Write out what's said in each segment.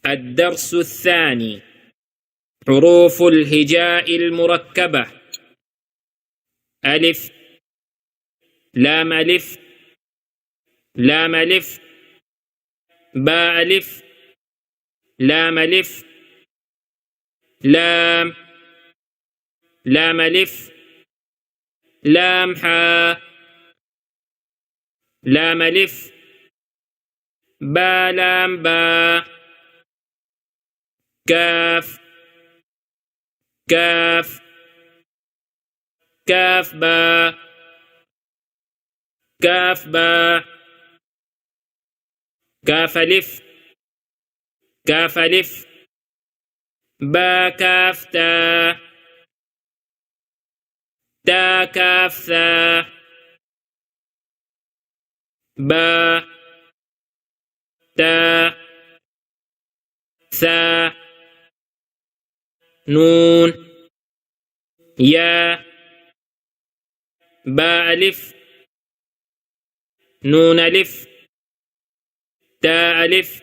الدرس الثاني حروف الهجاء المركبة ألف لام ألف لام ألف باء ألف لام ألف لام لام ألف لام حاء لام ألف با لام با كاف كاف كاف با كاف با كاف ألف كاف ألف با كاف تا تا كاف ثا با تا ثا نون يا با ألف نون ألف تا ألف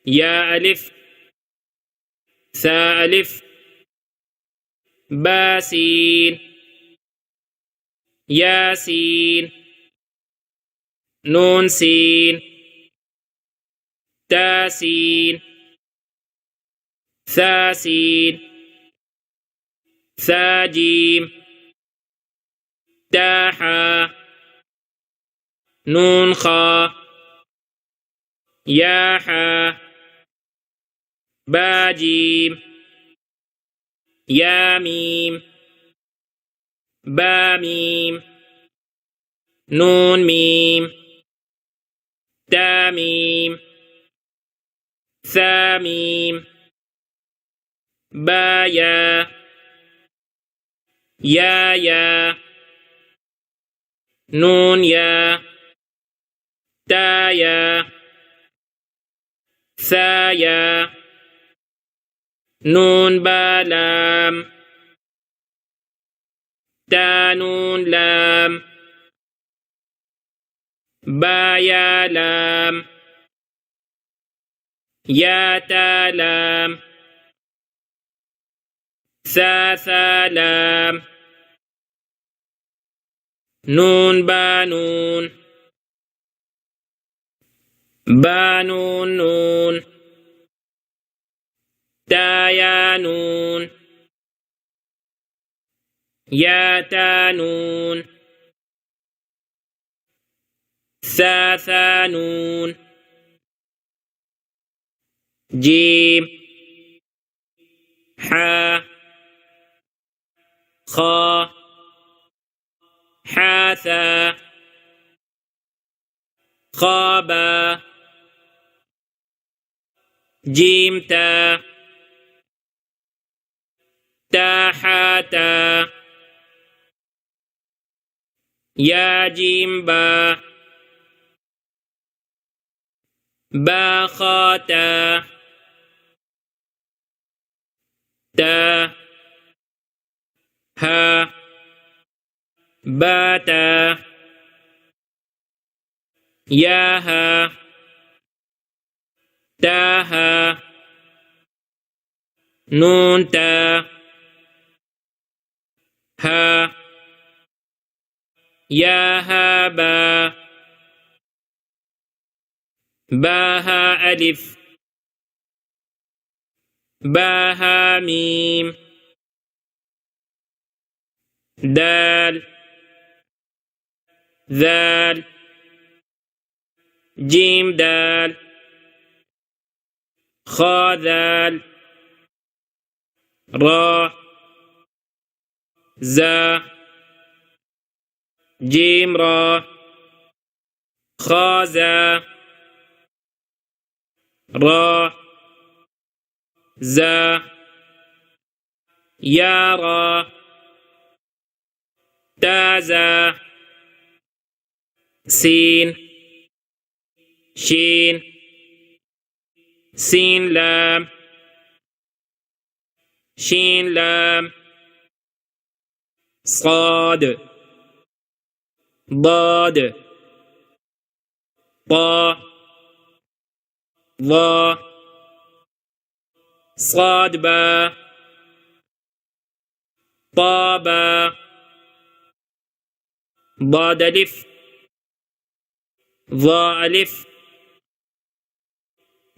يا ألف ثاء ألف با سين يا سين نون سين تا سين ثا سين ثا جيم تا حا نون خا يا حا با جيم يا ميم با ميم نون ميم تا ميم ثا ميم با يا يا يا نون يا تا يا ثا يا نون با لام تا نون لام با يا لام يا تا لام ثا ثا لام نون با نون با نون نون تا يا نون يا تا نون ثا ثا نون جيم حا خا حا ثا خا با جيم تا تا حا تا يا جيم با با خا تا تا ها با تا يا ها تا ها نون تا ها يا ها با با ها ألف با ها ميم دال ذال جيم دال خا ذال را زا جيم را خا زا را زا يا را تا زا سين شين سين لام شين لام صاد ضاد طا ظا صاد با طا با ضاد ألف ظا ألف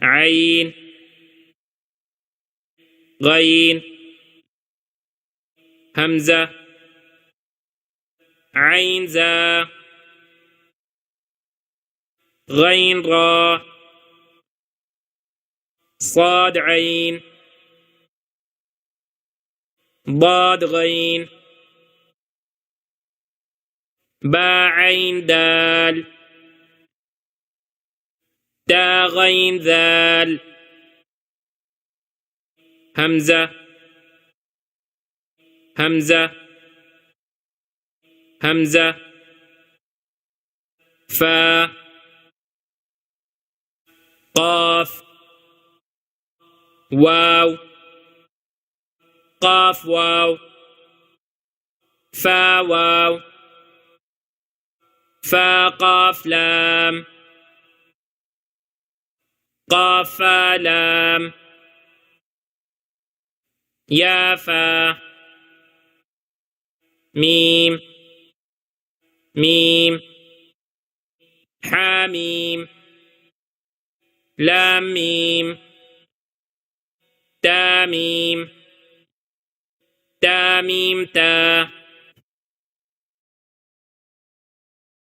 عين غين همزة عين زا غين را صاد عين ضاد غين با عين دال دا غين ذال همزة همزة همزة فا قاف واو قاف واو فا واو فا قاف لام قاف فا لام يا فا ميم ميم حاميم لام ميم تاميم تاميم تا